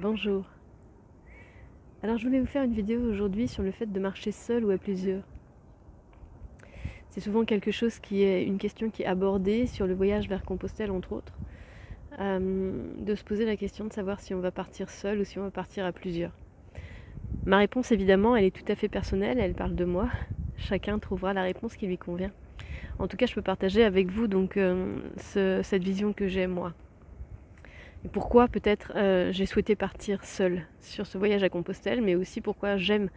Bonjour. Alors je voulais vous faire une vidéo aujourd'hui sur le fait de marcher seul ou à plusieurs. C'est souvent quelque chose une question qui est abordée sur le voyage vers Compostelle entre autres. De se poser la question de savoir si on va partir seul ou si on va partir à plusieurs. Ma réponse évidemment elle est tout à fait personnelle, elle parle de moi. Chacun trouvera la réponse qui lui convient. En tout cas je peux partager avec vous donc cette vision que j'ai moi. Et pourquoi peut-être j'ai souhaité partir seule sur ce voyage à Compostelle, mais aussi pourquoi j'aime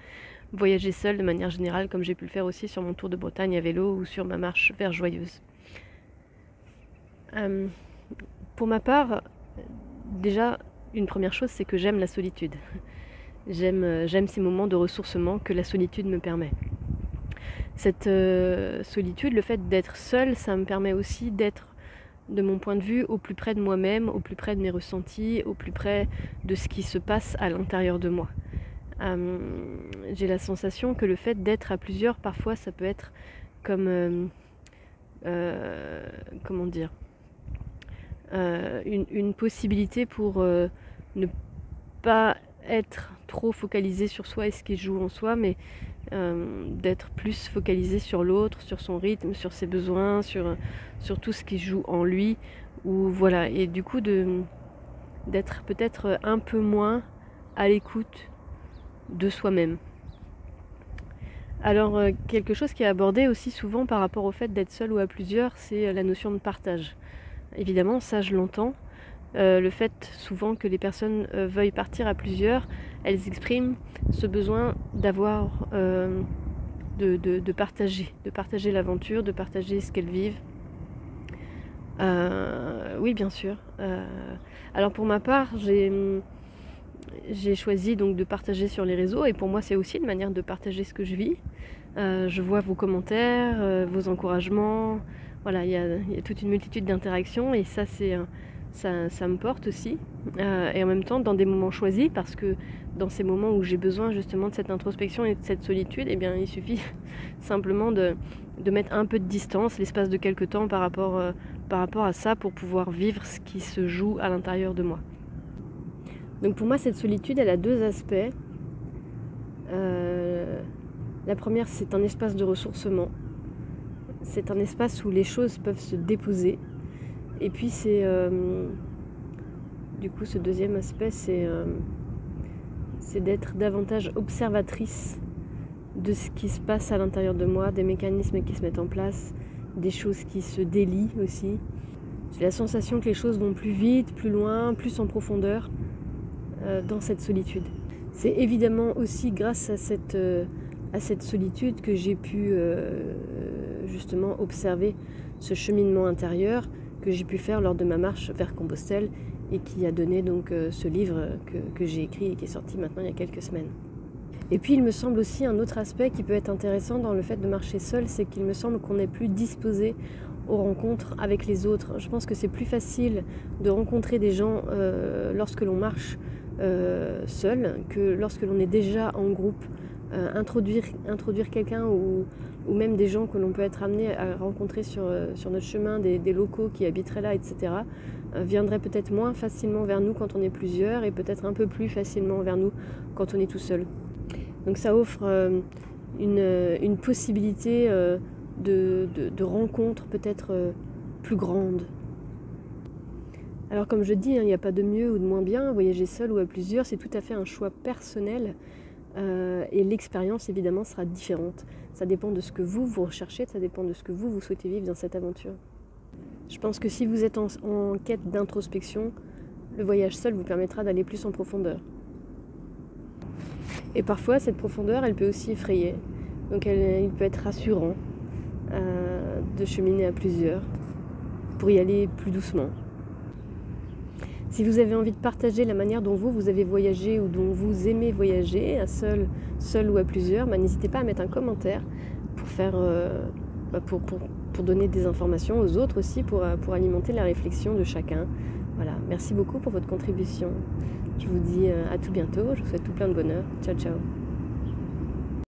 voyager seule de manière générale, comme j'ai pu le faire aussi sur mon tour de Bretagne à vélo ou sur ma marche vers Joyeuse. Pour ma part, déjà, une première chose, c'est que j'aime la solitude. J'aime ces moments de ressourcement que la solitude me permet. Cette solitude, le fait d'être seule, ça me permet aussi d'être, de mon point de vue, au plus près de moi-même, au plus près de mes ressentis, au plus près de ce qui se passe à l'intérieur de moi. J'ai la sensation que le fait d'être à plusieurs, parfois, ça peut être comme, comment dire, une possibilité pour ne pas être trop focalisé sur soi et ce qui se joue en soi, mais d'être plus focalisé sur l'autre, sur son rythme, sur ses besoins, sur tout ce qui se joue en lui, ou voilà, et du coup d'être peut-être un peu moins à l'écoute de soi-même. Alors quelque chose qui est abordé aussi souvent par rapport au fait d'être seul ou à plusieurs, c'est la notion de partage. Évidemment, ça je l'entends. Le fait souvent que les personnes veuillent partir à plusieurs, elles expriment ce besoin d'avoir, de partager l'aventure, de partager ce qu'elles vivent. Oui, bien sûr. Alors pour ma part, j'ai choisi donc de partager sur les réseaux, et pour moi c'est aussi une manière de partager ce que je vis. Je vois vos commentaires, vos encouragements. Voilà, il y a toute une multitude d'interactions, et ça ça me porte aussi, et en même temps dans des moments choisis, parce que dans ces moments où j'ai besoin justement de cette introspection et de cette solitude, eh bien il suffit simplement de mettre un peu de distance, l'espace de quelques temps par rapport à ça, pour pouvoir vivre ce qui se joue à l'intérieur de moi. Donc pour moi cette solitude elle a deux aspects. La première, c'est un espace de ressourcement, c'est un espace où les choses peuvent se déposer. Et puis c'est du coup ce deuxième aspect, c'est d'être davantage observatrice de ce qui se passe à l'intérieur de moi, des mécanismes qui se mettent en place, des choses qui se délient aussi. J'ai la sensation que les choses vont plus vite, plus loin, plus en profondeur dans cette solitude. C'est évidemment aussi grâce à cette solitude que j'ai pu justement observer ce cheminement intérieur que j'ai pu faire lors de ma marche vers Compostelle, et qui a donné donc ce livre que j'ai écrit et qui est sorti maintenant il y a quelques semaines. Et puis il me semble aussi un autre aspect qui peut être intéressant dans le fait de marcher seul, c'est qu'il me semble qu'on est plus disposé aux rencontres avec les autres. Je pense que c'est plus facile de rencontrer des gens lorsque l'on marche seul que lorsque l'on est déjà en groupe. Introduire quelqu'un ou même des gens que l'on peut être amené à rencontrer sur notre chemin, des locaux qui habiteraient là, etc., viendraient peut-être moins facilement vers nous quand on est plusieurs, et peut-être un peu plus facilement vers nous quand on est tout seul. Donc ça offre une possibilité de rencontre peut-être plus grande. Alors comme je dis, il n'y a pas de mieux ou de moins bien. Voyager seul ou à plusieurs, c'est tout à fait un choix personnel. Et l'expérience évidemment sera différente. Ça dépend de ce que vous recherchez, ça dépend de ce que vous souhaitez vivre dans cette aventure. Je pense que si vous êtes en quête d'introspection, le voyage seul vous permettra d'aller plus en profondeur. Et parfois cette profondeur elle peut aussi effrayer. Donc il peut être rassurant de cheminer à plusieurs pour y aller plus doucement. Si vous avez envie de partager la manière dont vous avez voyagé, ou dont vous aimez voyager, seul ou à plusieurs, n'hésitez pas à mettre un commentaire pour donner des informations aux autres aussi, pour alimenter la réflexion de chacun. Voilà, merci beaucoup pour votre contribution. Je vous dis à tout bientôt, je vous souhaite tout plein de bonheur. Ciao ciao.